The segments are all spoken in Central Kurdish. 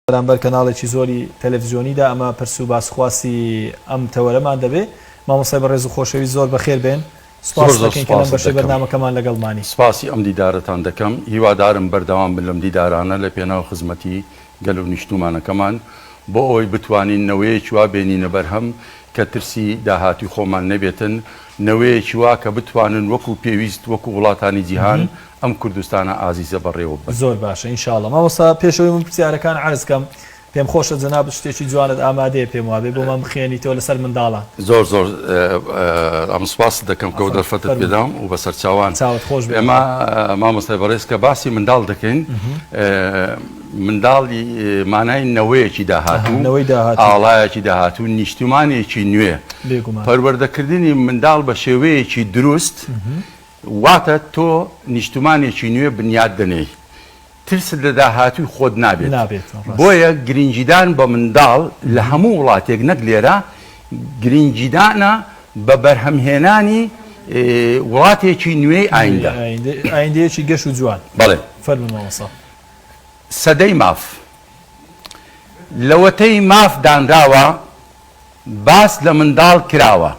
بەرامبەر کەناڵێکی زۆری تەلەڤیزیۆنیدا ئەمە پرس و باسخواسی ئەم تەوەرەمان دەبێ. مامۆستای بەڕێز و خۆشەویست زۆر بەخێر بێن. سپاس دەکەین کە لەم بەشەی بەرنامەکەمان لەگەڵمانی. سپاسی ئەم دیدارەتان دەکەم. هیوادارم بەردەوام بن لەم دیدارانە لە پێناو خزمەتی گەل و نیشتومانەکەمان بۆ ئەوەی بتوانین نەوەیەکی وا بێنینە بەرهەم کە ترسی داهاتی خۆمان نەبێتن، نەوەیەکی وا کە بتوانن وەکو پێویست وەکو وڵاتانی جیهان ئەم کوردستانە ئازیزە بەڕێوە بن. زۆر باشە ئینشاءڵڵا. مامۆستا پێشەوەی من پرسیارەکان عەرز کەم، پێم خۆشە جەناب شتێکی جوانت ئامادەیە پێم وابێ بۆ من بخێنیتەوە لەسەر منداڵان. زۆر زۆر ئەم سوپاس دەکەم کە دەرفەتت پێدام و بەسەر چاوان ئێمە مامۆستای بەڕێز کە باسی منداڵ دەکەین. منداڵی مانای نەوەیەکی داهاتوو، ئاڵایەکی داهاتوو، نیشتمانێکی نوێ، پەروەردەکردنی منداڵ بە شێوەیەکی دروست واتە تۆ نیشتمانێکی نوێ بنیاد دەنێی، ترست لە داهاتووی خۆت نابێت. بۆیە گرنگیدان بە منداڵ لە هەموو وڵاتێک نەک لێرە گرنگیدانە بە بەرهەمهێنانی وڵاتێکی نوێی ئایندە، ئایندەیەکی گەش و جوان. بەڵێ فەرموومەوەسا. سەدەی ماف لەوەتەی ماف دانراوە، باس لە منداڵ کراوە،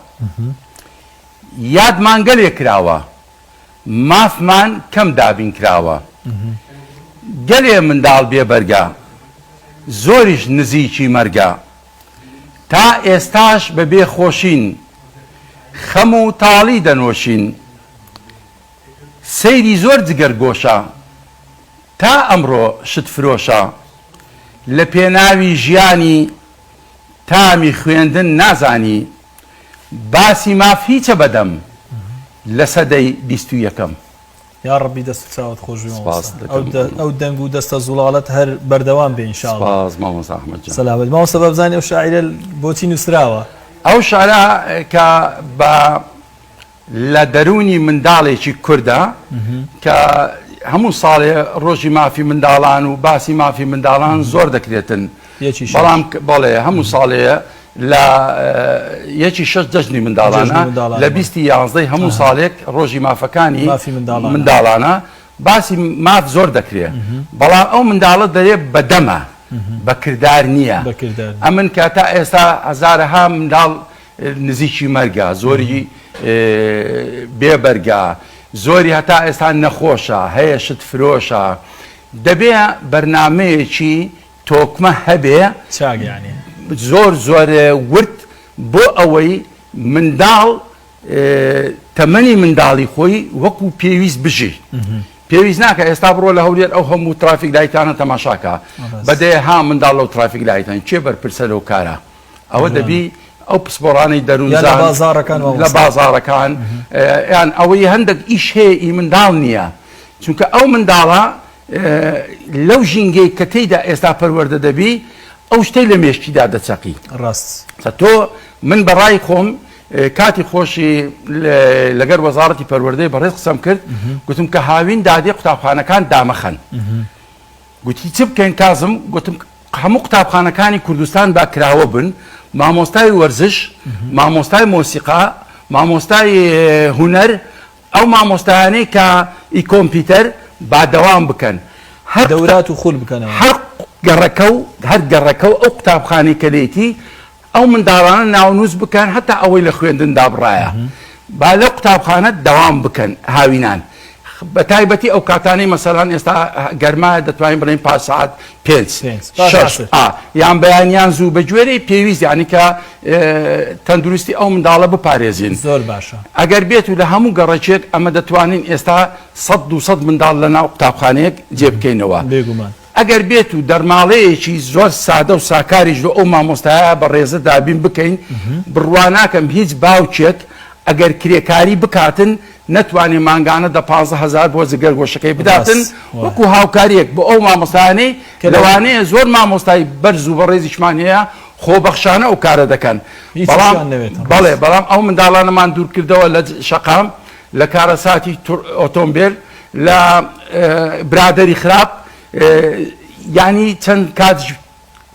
یادمان گەلێ کراوە، مافمان کەم دابین کراوە. گەلێ منداڵ بێبەرگە، زۆریش نزیکی مەرگە، تا ئێستاش بەبێ خۆشین، خەم و تاڵی دەنۆشین، سەیری زۆر جگەرگۆشە، تا ئەمڕۆ شت فرۆشە، لە پێناوی ژیانی تامی خوێندن نازانی، باسی ماف هیچە بەدەم لە سەدەی 21ەم. یا ڕەبی دەست چاوت خۆش ئەو دەنگ و دەستە زوڵاڵەت هەر بەردەوام بێ ئینشاءڵڵا. سەلامەت. مامۆستا بەبزانێ ئەو شاعیرە بۆچی نووسراوە؟ ئەو شعرە کە بە لە دەرونی منداڵێکی کوردە کە هەموو ساڵێ ڕۆژی مافی منداڵان و باسی مافی منداڵان زۆر دەکرێتن، بەڵام بەڵێ هەموو ساڵەیە لە یەکی شەش جەژنی منداڵانە لە 2011 هەموو ساڵێک ڕۆژی مافەکانی منداڵانە باسی ماف زۆر دەکرێت، بەڵام ئەو منداڵە دەرێت بەدەمە، بە کردار نییە. ئەمن کە تا ئێستا هەزارەها منداڵ نزیکی مەرگە، زۆری بێبەرگە، زۆری هەتا ئێستا نەخۆشە، هەیە شت فرۆشە. دەبێ بەرنامەیەکی تۆکمە هەبێ زۆر زۆر ورد بۆ ئەوەی منداڵ تەمەنی منداڵی خۆی وەکو پێویست بژی. پێویست ناکە ئێستا بڕۆ لە هەولێر ئەو هەموو ترافیک لایتانە تەماشاکە، بەدەیە ها منداڵ لەو ترافیک لایتان چێ بەرپرسە لەو کارە. ئەوە دەبی ئەو پسپۆڕانەی دەروونزان لە بازارەکان یان ئەوەی هەندێک ئیش هەیە ئی منداڵ نییە، چونکە ئەو منداڵە لەو ژینگەی کە تێیدا ئێستا پەروەردە دەبی ئەو شتەی لە مێشکیدا دەچەقی. ڕاست. تۆ من بەڕای خۆم کاتی خۆشی لەگەر وەزارەتی پەروەردەی بەڕێز قسەم کرد، گوتم کە هاوین دادێ قوتابخانەکان دامەخەن. گوتی چ بکەین کازم؟ گوتم هەموو قوتابخانەکانی کوردستان با کراوە بن، مامۆستای وەرزش، مامۆستای مۆسیقا، مامۆستای هونەر، ئەو مامۆستایانەی کە ئی کۆمپیوتەر با دەوام بکەن، هەر دەورات و خول بکەنەوە، هەر گەڕەکە و ئەو قوتابخانەی کە لێیتی ئەو منداڵانە ناونووس بکەن، هەتا ئەوەی لە خوێندندا بڕایە با لە قوتابخانە دەوام بکەن هاوینان. بە تایبەتی ئەو کاتانەی مەسەڵان ئێستا گەرمایە دەتوانین بڵێن 5 ساعت 5 یان بەیانیان زوو بە گوێرەی پێویست، یعنی کە تەندروستی ئەو منداڵە بپارێزین. زۆر باشە. ئەگەر بێت و لە هەموو گەڕێکێک ئەمە دەتوانین ئێستا 100-200 منداڵ لە ناو قوتابخانەیەک جێبکەینەوە. ئەگەر بێت و دەرماڵەیەکی زۆر سادە و ساکاریش لە ئەو مامۆستایە بە ڕێزە دابین بکەین، بڕواناکەم هیچ باوکێک ئەگەر کرێکاری بکاتن نەتوانێ مانگانە دە 15,000 بۆ جگەر گۆشەکەی بداتن، وەکو هاوکاریەک بۆ ئەو مامۆستایانەی لەوانەیە زۆر مامۆستای بەرز و بەڕێزیشمان هەیە خۆبەخشانە ئەو کارە دەکەن. بەڵێ بەڵام ئەو منداڵانەمان دوور کردەوە لە شەقام، لە کارەساتی ئۆتۆمبیل، لە برادەری خراپ، یعنی چەند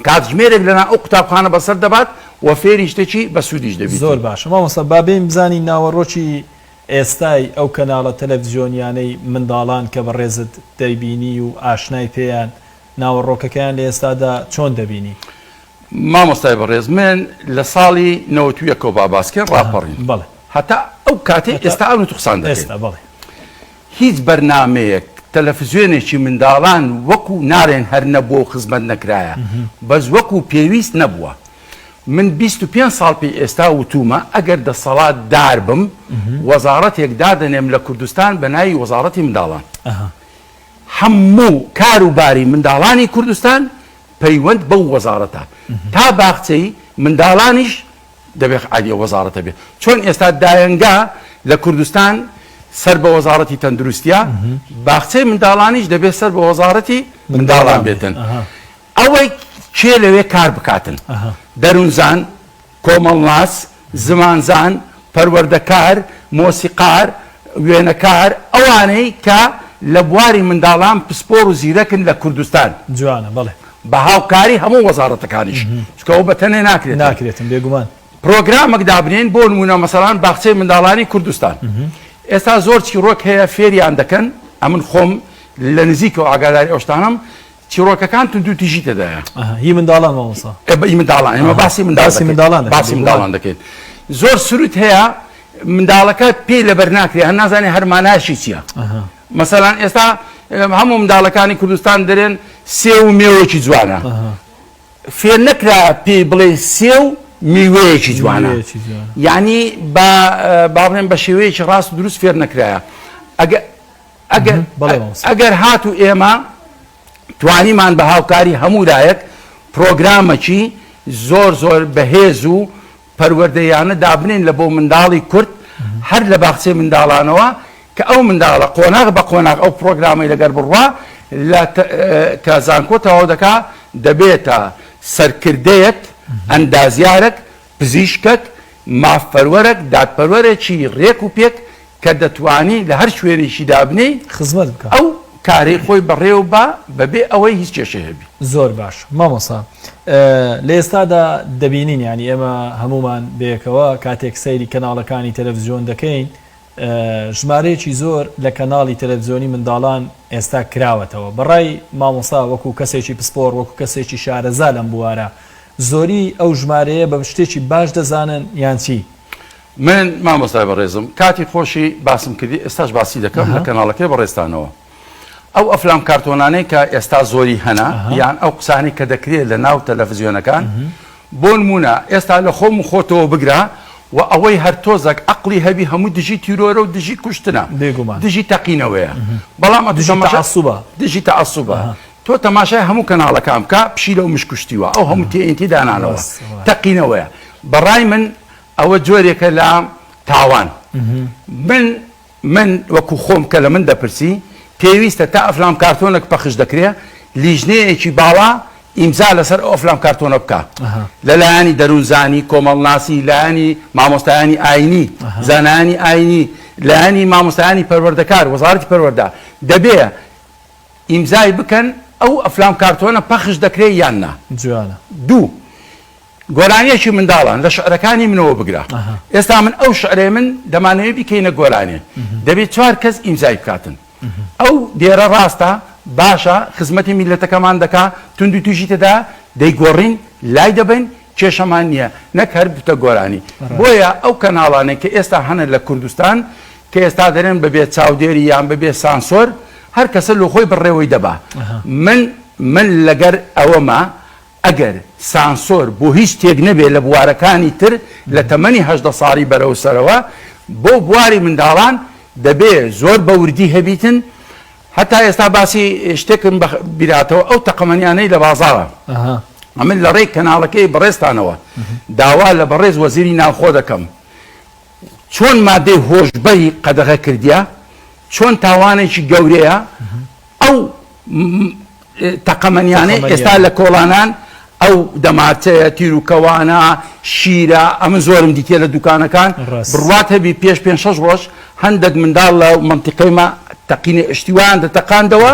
کاتژمێرێک لەنا ئەو قوتابخانە بەسەر دەبات و فێری شتێکی بە سوودیش دەبێت. زۆر باشە. مامۆستا بابێن بزانی ناوەڕۆکی ئێستای ئەو کەناڵە تەلەڤیزیۆنیانەی منداڵان کە بەڕێزت دەیبینی و ئاشنای پێیان ناوەڕۆکەکەیان لە ئێستادا چۆن دەبینی؟ مامۆستای بەڕێز من لە ساڵی 91 باباسکێن ڕاپەڕین بەڵێ هەتا ئەو کاتێ ئێستا ئەو توخسان دەکەین ئێستا بەڵێ هیچ بەرنمەیەک تەلەڤیزیۆنێکی منداڵان وەکو نارێن هەر نەبووە و خزمەت نەکرایە بەس وەکو پێویست نەبووە من 25 ساڵ پێی ئێستا وتومە ئەگەر دەسەڵات دار بم وەزارەتێک دادەنێم لە کوردستان بە ناوی وەزارەتی منداڵان هەموو کاروباری منداڵانی کوردستان پەیوەند بەو وەزارەتە تا باخچەی منداڵانیش دەبێت عادی وەزارەتە بێت چۆن ئێستا دایەنگا لە کوردستان سەر بە وەزارەتی تەندروستیە باخچەی منداڵانیش دەبێت سەر بە وەزارەتی منداڵان بێتن ئەوەی کێ لەوێ کار بکاتن دەروونزان کۆمەڵناس زمانزان پەروەردەکار مۆسیقار وێنەکار ئەوانەی کە لە بواری منداڵان پسپۆر و زیرەکن لە کوردستان جوانە بەڵێ بە هاوکاری هەموو وەزارەتەکانیش چکە ئەو بەتەنێ ناکرێتن بێگومان پرۆگرامێک دابنێن بۆ نمونە مەسەڵان باخچەی منداڵانی کوردستان ئێستا زۆر چیرۆک هەیە فێریان دەکەن ئەمن خۆم لە نزیکەوە ئاگاداری ئەوشتانم چیرۆکەکان تون دوو تیژی تێدایە هی منداڵان مامۆستا هی منداڵان ئێمە باسی منداڵان دەکەین زۆر سروت هەیە منداڵەکە پێی لەبەر ناکرێ هەر نازانێ هەرماناشی چییە مەسەڵان ئێستا هەموو منداڵەکانی کوردستان دەرێن سێ و مێوەیەکی جوانە فێر نەکرا پێی بڵێ سێ و میوەیەکی جوانە یعنی با بڵێن بە شێوەیەکی ڕاست و دروست فێر نەکرایە ئەگەر هات و ئێمە توانیمان بە هاوکاری هەموودایەک پرۆگرامێکی زۆر زۆر بەهێز و پەروەردەیانە دابنین لە بۆ منداڵی کورد هەر لە باخچەی منداڵانەوە کە ئەو منداڵە قۆناغ بە قۆناغ ئەو پرۆگرامی لەگەر بڕوا کە زانکۆتەوە دەکا دەبێتە سەرکردەیەک ئەندازیارێک پزیشکێک مافپەروەرێک دادپەروەرێکی ڕێک و پێک کە دەتوانی لە هەر شوێنێکی دابنێ خزمەت بکە ئەو کاری خۆی بەڕێو بە بەبێ ئەوەی هیچ کێشە هەبی زۆر باش مامۆسا لە ئێستادا دەبینین ینی ئێمە هەمومان بەیەکەوە کاتێک سەیری کەناڵەکانی تەلەڤیزیۆن دەکەین ژمارەیەکی زۆر لە کەناڵی تەلەڤیزیۆنی منداڵان ئێستا کراوەتەوە بەڕای مامۆسا وەکو کەسێکی پسپۆر وەکو کەسێکی شارەزا لەم بوارە زۆری ئەو ژمارەیە بە شتێکی باش دەزانن یان چی من مامۆستای بەڕێزم کاتی خۆشی باسم کردی ئێستاش باسی دەکەم لە کەناڵەکەی بەڕێستانەوە ئەو ئەفلام کارتۆنانەی کە ئێستا زۆری هەنا یان ئەو قسانی کە دەکرێت لە ناو تەلەڤیزیۆنەکان بۆ نمونە ئێستا لە خۆم و خۆتەوە بگرا و ئەوەی هەر تۆزێک عەقڵی هەبی هەموو دژی تیرۆرە و دژی کوشتنە دژی تەقینەوەیە بەڵام دژی تەعەسوبە تۆ تەماشای هەموو کەناڵەکان بکە پشیلە و مشکوشتیوە ئەو هەموو تێئینتی دانانەوە تەقینەوەیە بەڕای من ئەوە جۆرێکە لە تاوان من وەکو خۆم کە لە من دەپرسی پێویستە تا ئەفلام کارتۆنێک پەخش دەکرێ لیژنەیەکی باڵا ئیمزا لەسەر ئەو ئەفلام کارتۆنە بکە لەلایەنی دەروونزانی کۆمەڵناسی لایەنی مامۆستایانی ئاینی زانانی ئاینی لایەنی مامۆستایانی پەروەردەکار وەزارەتی پەروەردە دەبێ ئیمزای بکەن ئەو ئەفلام کارتۆنە پەخش دەکرێ یان نا جوانە دوو گۆرانیەکی منداڵان لە شعرەکانی منەوە بگرە ئێستا من ئەو شعرێ من دەمانەوێت بیکەینە گۆرانێ دەبێت 4 کەس ئیمزای بکاتن ئەو دێرە ڕاستە باشە خزمەتی میلەتەکەمان دەکا تونند و توژی تێدا دەیگۆڕین لای دەبن کێشەمان نییە نەک هەر بتە گۆرانی بۆیە ئەو کەناڵانێک کە ئێستا هەنە لە کوردستان کە ئێستا دەرێن بەبێت چاودێری یان بەبێ سانسۆر هەر کەسە لە خۆی بڕێوەی دەبا من لەگەر ئەوەمە ئەگەر سانسۆر بۆ هیچ تێک نەبێت لە بوارەکانی تر لە تەمەنی 18 ساڵی بەرەو سەرەوە بۆ بواری منداڵان دەبێ زۆر بەوردی هەبیتن هەتا ئێستا باسی شتێکم بیراتەوە ئەو تەقەمەنیانەی لە بازاڕە ئەمن لە ڕێی کەناڵەکەی بەڕێستانەوە داوا لە بەڕێز وەزیری ناوخۆ دەکەم چۆن مادەی هۆشبەری قەدەغە کردیە چۆن تاوانێکی گەورەیە ئەو تەقەمەنیانەی ئێستا لە کۆڵانان ئەو دەماچەیە تیرروکەوانە شیرە ئەمە زۆرم دیتێ لە دوکانەکان بڕوات هەبی پێش 5-6 ڕۆژ هەندێک منداڵ لە منتیقەیمە تەقینی ئشتیوان دەتەقاندەوە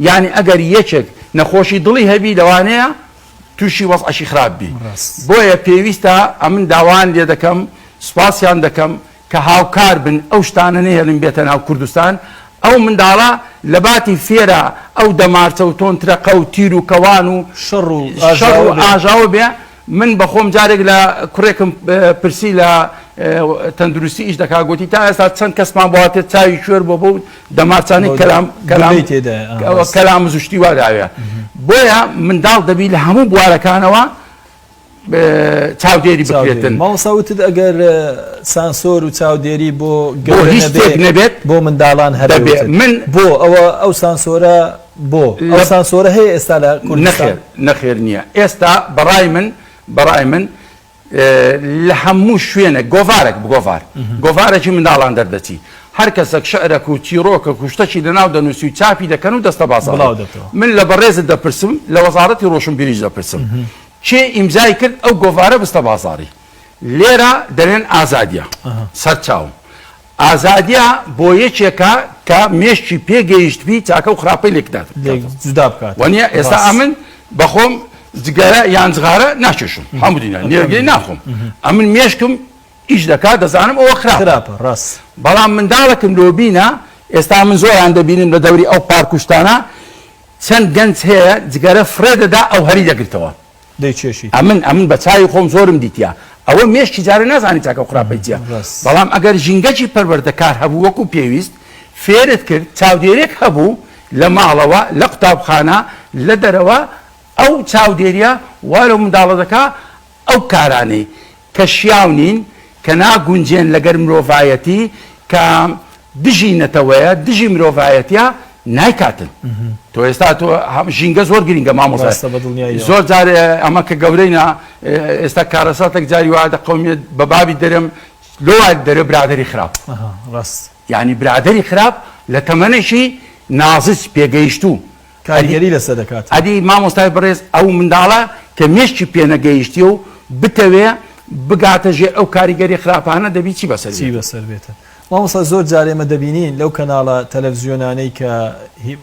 یعنی ئەگەر یەکێک نەخۆشی دڵی هەبی لەوانەیە تووشی وەزعشی خراپبی بۆیە پێویستە ئەمن داوان لێ دەکەم سوپاسیان دەکەم کە هاوکار بن ئەو شتانە نەهێڵن بێتە ناو کوردستان ئەو منداڵە لە باتی فێرە ئەو دەمارچە و تۆنترەقە و تیر و کەوان و شەڕ و شەڕ و ئاژاوە بێ. من بەخۆم جارێک لە کوڕێکم پرسی لە تەندروستی ئیش دەکا گوتی تا ئێستا چەند کەسمان بواتێ چاوی کوێر بۆ بۆ دەمارچانەی کەلام زوشتی واداوێ. بۆیە منداڵ دەبی لە هەموو بوارەکانەوە چاودێری بکرێتن. ماوەساوتت ئەگەر سانسۆر و چاودێری بۆ هیچ شتێک نەبێت بۆ منداڵان هەبێت من بۆ ئەو سانسۆرە بۆ ئەو سانسۆرە هەیە ئێستا لە کوردستان؟ نەخێر نییە. ئێستا بەڕای من لە هەموو شوێنە گۆڤارێک بگۆڤار گۆڤارێکی منداڵان دەردەچی هەر کەسێک شعرێک و چیرۆکە و شتێکی لەناو دەنووسی و چاپی دەکەن و دەستە باساڵ. من لە بەڕێزت دەپرسم لە وەزارەتی ڕۆشنبیریش دەپرسم چێ ئیمزای کرد ئەو گۆڤارە بستە بازاڕی. لێرە دەڵێن ئازادیە سەرچاوم. ئازادیە بۆ یەکێکە کە مێشتی پێگەیشتبی چاکە و خراپەی لێکدات جودا بکات. وانە ئێستا ئەمن بەخۆم جگەرە یان جغارە ناچێشم هەموو دینا نێرگەی ناخۆم. ئەمن مێشکم ئیش دەکات دەزانم ئەوە خراپە ڕاست. بەڵام منداڵەکەم لۆبینە ئێستا من زۆریان دەبینم لە دەوری ئەو پارکوشتانە چەند گەنج هەیە جگەرە فرێ دەدا ئەو هەری دەگرتەوە دەیچێشی. ئەمن بە چاوی خۆم زۆرم دیتیا ئەوە مێشتی جارە نازانی چاکە و خراپەی چییە. بەڵام ئەگەر ژینگەی پەروەردەکار هەبوو وەکو پێویست فێرت کرد چاودێرێک هەبوو لە ماڵەوە لە قوتابخانە لە دەرەوە ئەو چاودێریە وا لە منداڵە دەکا ئەو کارانەی کە شیاو نین کە ناگونجێن لەگەر مرۆڤایەتی کە دژی نەتەوەیە دژی مرۆڤایەتیە نایکاتن. تۆ ئێستا تۆ ژینگە زۆر گرینگە مامۆستا زۆر جار ئەمە کە گەورەینە ئێستا کارەساتێک جاری وادە قەومیت بە بابی دەرم لۆوای دەرە برادری خراپ یعنی برادری خراپ لە تەمەنێکی نازج پێگەیشتوو کاریگەری لەسەر دەکات. ئەدی مامۆستای بەڕێز ئەو منداڵە کە مێشتی پێنەگەیشتی و بتەوێ بگاتە ژێر ئەو کاریگەری خراپانە دەبی چی بەسەر بێتە. مامۆستا زۆر جارێمە دەبینین لەو کەناڵە تەلەڤیزیۆنانەی کە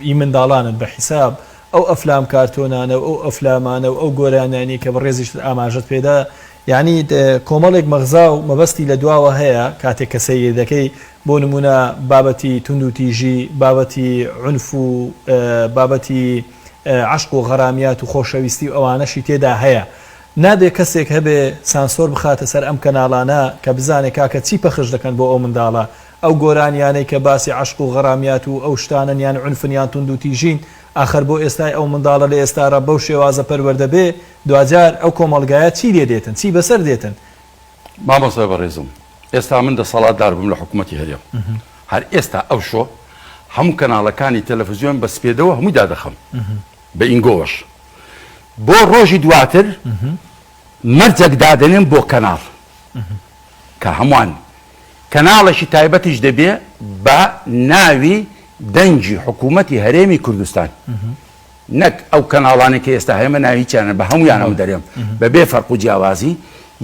هی منداڵانن بە حیساب ئەو ئەفلام کارتۆنانە و ئەو ئەفلامانە و ئەو گۆرانانی کە بەڕێزیشت ئاماژت پێدا یعنی کۆمەڵێک مەغزا و مەبەستی لە دواوە هەیە کاتێک کە سەیر دەکەی بۆ نمونە بابەتی تونند و تیژی بابەتی عنف و بابەتی عشق و غەرامیات و خۆشەویستی و ئەوانەشی تێدا هەیە. نابێ کەسێک هەبێ سانسۆر بخاتە سەر ئەم کەناڵانە کە بزانێت کاکە چی پەخش دەکەن بۆ ئەو منداڵە ئەو گۆرانیانەی کە باسی عشق و غەرامیات و ئەو شتانن یان عنفنیان تونند و تیژین ئاخر بۆ ئێستای ئەو منداڵە لە ئێستارە بەو شێوازە پەروەردە بێ دوجار ئەو کۆمەڵگایە چی لێ دێتن چی بەسەر دێتن. مامۆستا بەڕێزم ئێستا من دەسەڵاتدار بووم لە حکوومەتی هەرێم هەر ئێستا ئەو شۆ هەموو کەناڵەکانی تەلەڤیزیۆن بە سپێدەوە هەمووی دادەخەم بە ئینگۆش بۆ ڕۆژی دواتر مەرجێک دادەنێن بۆ کەناڵ کە هەمووان کەناڵێکی تایبەتیش دەبێ بە ناوی دەنگی حکوومەتی هەرێمی کوردستان نەک ئەو کەناڵانی کە ئێستا هەیەمە ناویچیانە بە هەمویانەوە دەرێم بەبێ فەرق و جیاوازی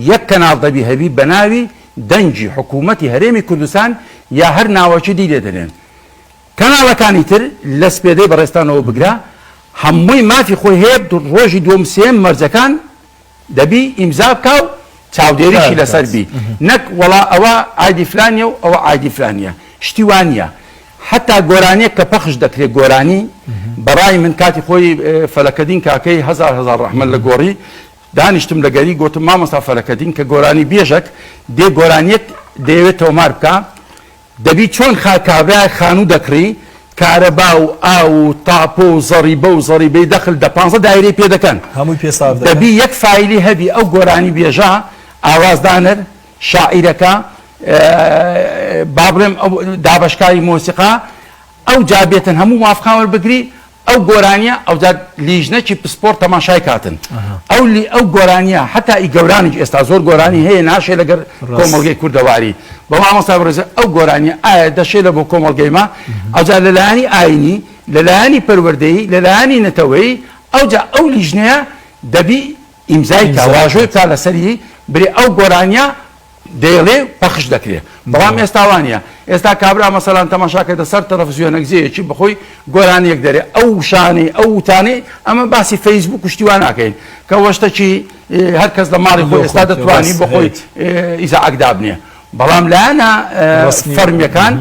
یەک کەناڵ دەبی هەبی بە ناوی دەنگی حکوومەتی هەرێمی کوردستان یا هەر ناوەکی دی لێ دەنێن. کەناڵەکانی تر لە سپێدەی بەڕێستانەوە بگرا هەمووی مافی خۆی هەیە ڕۆژی دووەم سێم مەرجەکان دەبی ئیمزا بکە و چاودێریشی لەسەر بی نەک وەڵا ئەوە ئایدی فلانیە و ئەوە ئایدی فلانیە شتی وانە حتا گۆرانیە کە پەخش دەکرێت گۆرانی بەڕای من کاتی خۆی فەلەکەدین کاکەی هزار ڕەحمەت لە گۆڕی دانیشتم لەگەری گوتم مامۆستا فەلەکەدین کە گۆرانی بێژێک دێ گۆرانیەت دەیەوێت تۆمار بکە دەبی چۆن کابرای خانوو دەکڕی کارەبا و ئاو و تاپۆ و زەریبە و زەریبەی دەخل دە 15 دایرەی پێ دەکەن هەمووی پێساف دەبی یەک فایلی هەبی ئەو گۆرانی بێژە ئاوازدانەر شاعیرەکە با بڵێم دابەشکاری مۆسیقا ئەو جابێتن هەموو مافخان وەربگری ئەو گۆرانیە ئەو لیژنەکی پسپۆرت تەماشای کاتن ئەو گۆرانیە حتا ئی گەورانی ئێستا زۆر گۆرانی هەیە ناشێ لەگەر کۆمەڵگەی کوردەواری بە مامۆستا بەڕێزە ئەو گۆرانیە ئایا دەشێ لە بۆ کۆمەڵگەیمە ئەوجا لەلایەنی ئاینی لەلایەنی پەروەردەیی لەلایەنی نەتەوەیی ئەوجا ئەو لیژنەیە دەبی ئیمزای کاواژۆی بتا لەسەری برێ ئەو گۆرانیە دەیڵێ پەخش دەکرێت بەڵام ئێستاوانە ئێستا کابرا مەسەلان تەماشاکەتە سەر تەلەڤیزیۆنێک جێیەکی بخۆی گۆرانیەک دەرێ ئەو شانەی ئەو وتانەی ئەمە باسی فەیسبوک و شتیوان ناکەین کە وەشتەکی هەر کەس لە ماڵی خۆی ئێستا دەتوانی بخۆی ئیزاعەک دابنێ بەڵام لایەنە فەرمیەکان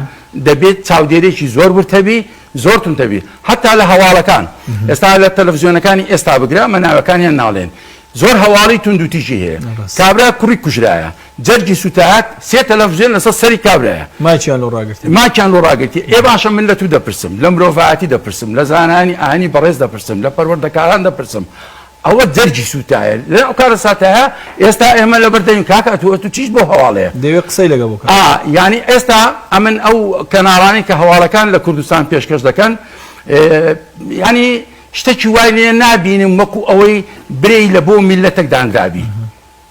دەبێت چاودێرێکی زۆر ورتەبی زۆرتون دەبی حتا لە هەواڵەکان ئێستا لە تەلەڤیزیۆنەکانی ئێستا بگرە مەناوەکانیان ناڵێن زۆر هەواڵی تونند و تیژی هەیە کابرا کوڕی کوژرایە جەرگی سوتات سێ تەلەڤیزیۆن لەسەر سەری کابرایە ماچیان لۆ ڕاگرتی ماچیان لۆ ڕاگرتی ئێ باشە من لە تو دەپرسم لە مرۆڤایەتی دەپرسم لە زانانی ئاهەنی بەڕێز دەپرسم لە پەروەردەکاران دەپرسم ئەوە جەرگی سوتایە لە ئەو کارە ساتەیە ئێستا ئێمە لە بەردەین کاکە تو چیش بۆ هەواڵەیە دەوێت قسەی لەگە بکە ینی ئێستا ئەمن ئەو کەناڵانی کە هەواڵەکان لە کوردستان پێشکەش دەکەن ینی شتێکی وای لێ نابینم وەکو ئەوەی برەی لە بۆ میلەتێکدانرابی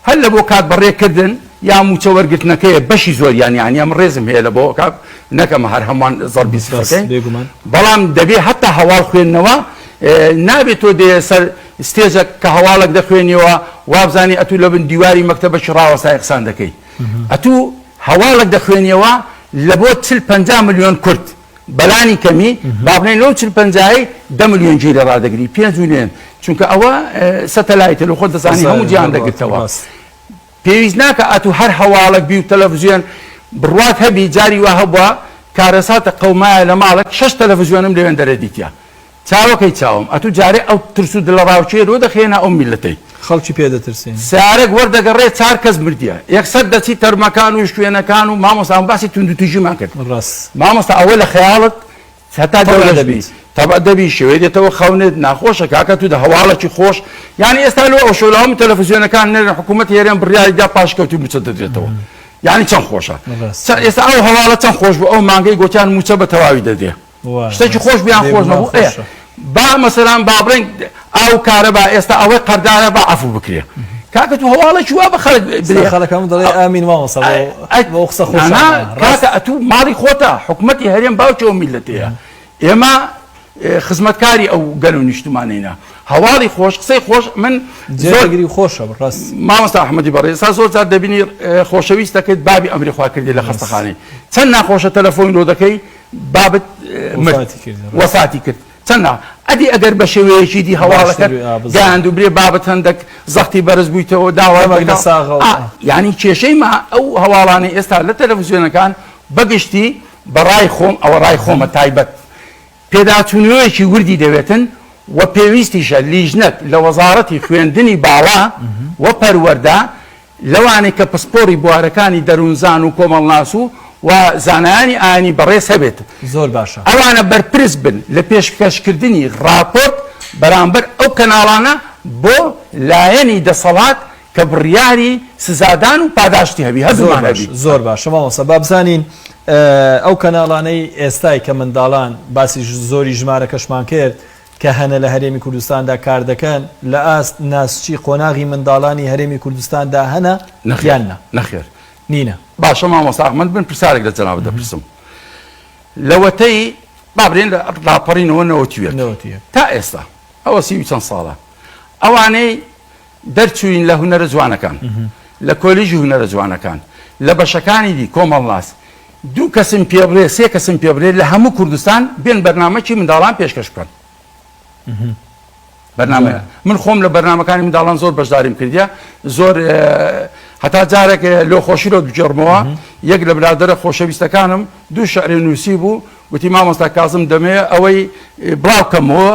هەر لە بۆ کات بەڕێکردن یا موچە وەرگرتنەکەیە بەشی زۆریان یانی ئەم ڕێزم هەیە لە بۆ کات نەکەمە هەر هەمووان زەربی سفەکەین بەڵام دەبێ هەتا هەواڵ خوێندنەوە نابێت تۆ دێ سەر ستێجێک کە هەواڵک دەخوێنیەوە وابزانی ئەتوو لە بن دیواری مەکتەبەی ڕاوەسای قسان دەکەی ئەتوو هەواڵک دەخوێنیەوە لە بۆ 40-50 ملیۆن کورد بەلانی کەمی بابنین لەو 40-50 10 ملیۆن جێ لە ڕادەگری 5 ملیۆن چونکە ئەوە سەتەلایتە لە خۆت دەزانی هەموو جیان دەگرتەوە پێویست ناکە ئەتوو هەر هەواڵک بی و تەلەڤیزیۆن بڕوات هەبی جاری وا هەبووە کارەساتە قەومایە لە ماڵک 6 تەلەڤیزیۆنم لەوێن دەرەدیتە چاوەکەی چاوم ئەتوو جارێ ئەو ترس و دڵە ڕاوچێ ڕۆ دەخێنە ئەو میلەتەی خەڵکی پێ دەترسین سارێک وەردەگەڕێ 4 کەس مردیە یەکسەر دەچی تەرمەکان و شوێنەکان و مامۆستا باسی تونند و تیژیمان کرد مامۆستا ئەوە لە خەیاڵت هەتا دەوڵە دەبیت تەبع دەبی شوێ دێتەوە خەونێت ناخۆشە کاکە تو دە هەواڵێکی خۆش یعنی ئێستا لەوە ئەو شۆ لە هەموو تەلەڤیزیۆنەکان نێرن حکوومەت هێرێن بڕیاریدا پاشکەوتی موچە دەدرێتەوە یعنی چەند خۆشە ئێستا ئەو هەواڵە چەند خۆش بوو ئەو مانگەی گوتیان موچە بە تەواوی دەدێ شتێکی خۆش بیان خۆش نەبوو با مەسەلان با بڵێن ئەو کارە با ئێستا ئەوەی قەردارە با عەفو بکرێ کاکە تو هەواڵێکی وا بە خەڵک خەڵەکەم دەڵێ ئامین مامۆستا بۆ قسە خۆش کاکە ئەتوو ماڵی خۆتە حکوومەتی هەرێم باوچەوە میلەتەیە ئێمە خزمەتکاری ئەو گەل و نیشتمانینە هەواڵی خۆش قسەی خۆش من جێگیری خۆشە ڕاست مامۆستا ئەحمەدی بەڕێ ئێستا زۆر جار دەبینی خۆشەویست دەکەیت بابی ئەمری خوا کردی لە خەستەخانەی چەند ناخۆشە تەلەفۆن لۆ دەکەی بابت وەفاتی کرد چەندنا ئەدی ئەگەر بە شێوەیەکی دی هەواڵەکەت گەیاند و برێ بابەت هەندێک زەختی بەرز بوویتەوە داوای ینی کێشەی ما ئەو هەواڵانی ئێستا لە تەلەڤیزیۆنەکان بەگشتی بەڕای خۆم ئەوە ڕای خۆمە تایبەت پێداچوونەوەیەکی وردی دەوێتن و پێویستیشە لیژنەت لە وەزارەتی خوێندنی باڵا و پەروەردە لەوانەی کە پسپۆری بوارەکانی دەروونزان و کۆمەڵناس و زانایانی ئاینی بەڕێز هەبێت زۆر باشە ئەوانە بەرپرس بن لە پێشکەشکردنی راپۆرت بەرامبەر ئەو کەناڵانە بۆ لایەنی دەسەڵات کە بڕیاری سزادان و پاداشتی هەبی هەزمان هەبی زۆر باشە مامۆستا با بزانین ئەو کەناڵانەی ئێستای کە منداڵان باسی زۆری ژمارەکەشمان کرد کە هەنە لە هەرێمی کوردستاندا کار دەکەن لە ئاست ناسچی قۆناغی منداڵانی هەرێمی کوردستاندا هەنە نەخیانە نەخێر نینە باشە مامۆستا ئەحمەد بن پرسارێک لە جەناب دەپرسم لەوەتەی بابرێن لە ڕاپەڕینەوە نەوەتیوێت تا ئێستا ئەوە سی چەند ساڵە ئەوانەی دەرچوین لە هونەرە جوانەکان لە کۆلیژی هونەرە جوانەکان لە بەشەکانی دی کۆمەڵناس دوو کەسم پێ بڵێ سێ کەسم پێ بڵێ لە هەموو کوردستان بێن بەرنامەکی منداڵان پێشکەش بکەن بەرنامە من خۆم لە بەرنامەکانی منداڵان زۆر بەشداریم کردیە زۆر هەتا جارێک لۆ خۆشی لۆ بجێڕمەوە یەک لە برادرە خۆشەویستەکانم دوو شعری نووسی بوو وتی مامۆستا کازم دەمەیە ئەوەی بڵاوکەمەوە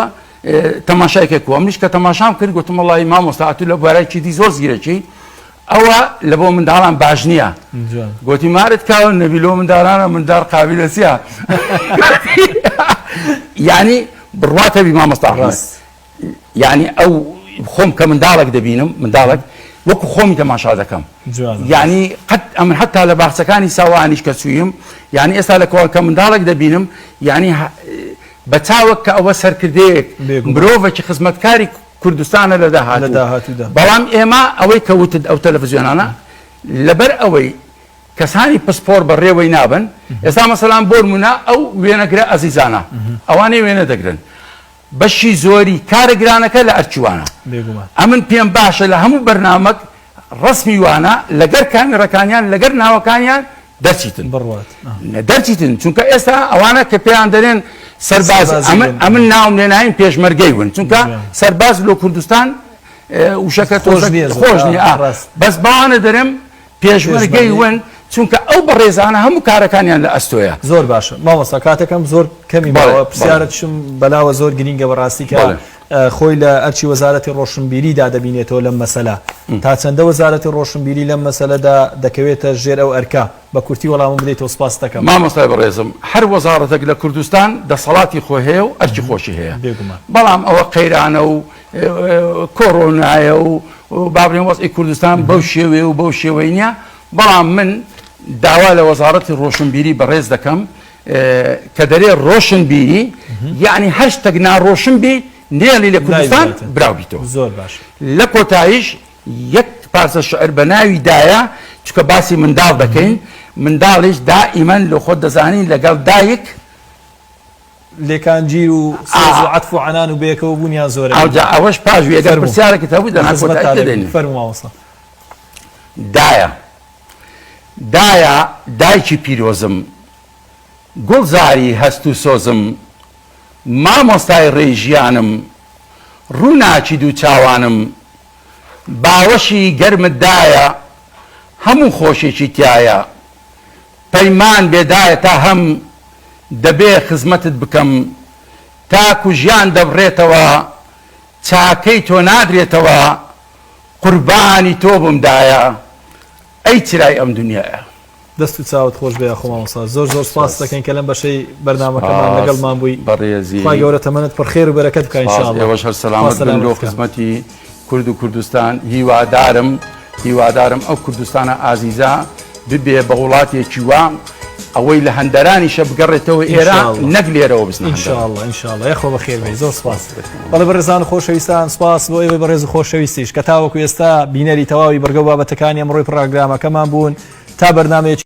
تەماشایکێکەوە منیش کە تەماشام کرد گوتم وەڵی مامۆستا ئەتوو لە بوارایکی دی زۆر زیرەکی ئەوە لە بۆ منداڵان باش نییە گوتی مارت کاوە نەبیلۆ منداڵانە منداڵ قابلەسیە یعنی بڕواتە بی مامۆستا یعنی ئەو خۆم کە منداڵێک دەبینم منداڵێک وەکو خۆمی تەماشا دەکەم یعنی قەت ئەمن حتا لە باخچەکانی ساوانیش کە چوویم یعنی ئێستا لە کۆڵ کە منداڵێک دەبینم یعنی بە چاوەک کە ئەوە سەرکردەیەک مرۆڤێکی خزمەتکاری کوردستانە لە داهاتوودا بەڵام ئێمە ئەوەی کەوتت ئەو تەلەڤیزیۆنانە لەبەر ئەوەی کەسانی پسپۆر بەڕێوەی نابن ئێستا مەسەلان بۆ نمونە ئەو وێنەگرە ئەزیزانە ئەوانەی وێنە دەگرن بەشی زۆری کارە گرانەکە لە ئەرچوانە ئەمن پێم باشە لە هەموو بەرنامەک ڕسمی وانە لەگەر کامێرەکانیان لەگەر ناوەکانیان دەرچیتن دەرچیتن چونکە ئێستا ئەوانە کە پێیان دەرێن سەرباز ئەمن ناوم لێناین پێشمەرگەی ون چونکە سەرباز لۆ کوردستان وشەکە خۆش نییە بەس باوانە دەرێم پێشمەرگەی ون چونکە ئەو بەڕێزانە هەموو کارەکانیان لە ئەستۆیە. زۆر باشە مامۆستا کاتەکەم زۆر کەمی باوە پرسیارەتشم بەلاوە زۆر گرینگە بەڕاستی کە خۆی لە ئەرچی وەزارەتی ڕۆشنبیریدا دەبینێتەوە لەم مەسەلا تا چەندە وەزارەتی ڕۆشنبیری لەم مەسەلەدا دەکەوێتە ژێر ئەو ئەرکا بە کورتی وەڵامم بدەیتەوە سپاس دەکەم. مامۆستای بەڕێزم هەر وەزارەتێک لە کوردستان دەسەڵاتی خۆی هەیە و ئەرکی خۆشی هەیە بەڵام ئەوە قەیرانە و کۆڕۆنایە و بابرێن وەزعی کوردستان بەو شێوێ و بەو شێوەی نییە بەڵام من داوا لە وەزارەتی ڕۆشنبیری بەڕێز دەکەم کە دەرێ ڕۆشنبیری یعنی هەر شتێک ناڕۆشن بێ نێڵی لە کوردستان براوبیتەوە. زۆر باش لە کۆتاییش یەک پارچە شعر بە ناوی دایە چکە باسی منداڵ دەکەین منداڵیش دائیمەن لە خۆت دەزانین لەگەڵ دایک لێکانگیر و سێز و عەتف و عنان و بەیەکەوە بوونیان زۆرە ئەوەش پاش ئەگەر پرسیارێکت هەبوو دەنا کۆتایی دەدەین. فەرموو مامۆستا. دایە دایکی پیرۆزم گوڵزاری هەست و سۆزم مامۆستای ڕێژیانم ڕووناچی دوو چاوانم باوەشی گەرمت دایە هەموو خۆشێکی تایە پەیمان بێدایە تا هەم دەبێ خزمەتت بکەم تاکو ژیان دەبڕێتەوە چاکەی تۆ نادرێتەوە قوربانی تۆ بمدایە ئەی چرای ئەم دنیاە. دەست و چاوت خۆش بێ خۆ مامۆستا زۆر زۆر سپاس دەکەین کە لەم بەشەی بەرنامەکەمان لەگەڵمان بووی بەڕێزی خوا گەورە تەمەنت پڕ خێر و بەرەکەت بکە ئینشاءالله. ئێوەش هەر سەلامەت بن لۆ خزمەتی کورد و کوردستان هیوادارم ئەو کوردستانە ئازیزە ببێ بە وڵاتێکی وام ئەوەی لە هەندەرانیشە بگەڕێتەوە ئێرە نەک لێرەوە بستن ئینشاءالله یەخۆ بەخێر بێ زۆر سپاس. بەڵێ بەڕێزان خۆشەویستان سپاس بۆ ئێوەی بەڕێز و خۆشەویستیش کە تاوەکو ئێستا بینەری تەواوی بەرگە و بابەتەکانی ئەمڕۆی پڕۆگرامەکەمان بوون تا بەرنامەیەکی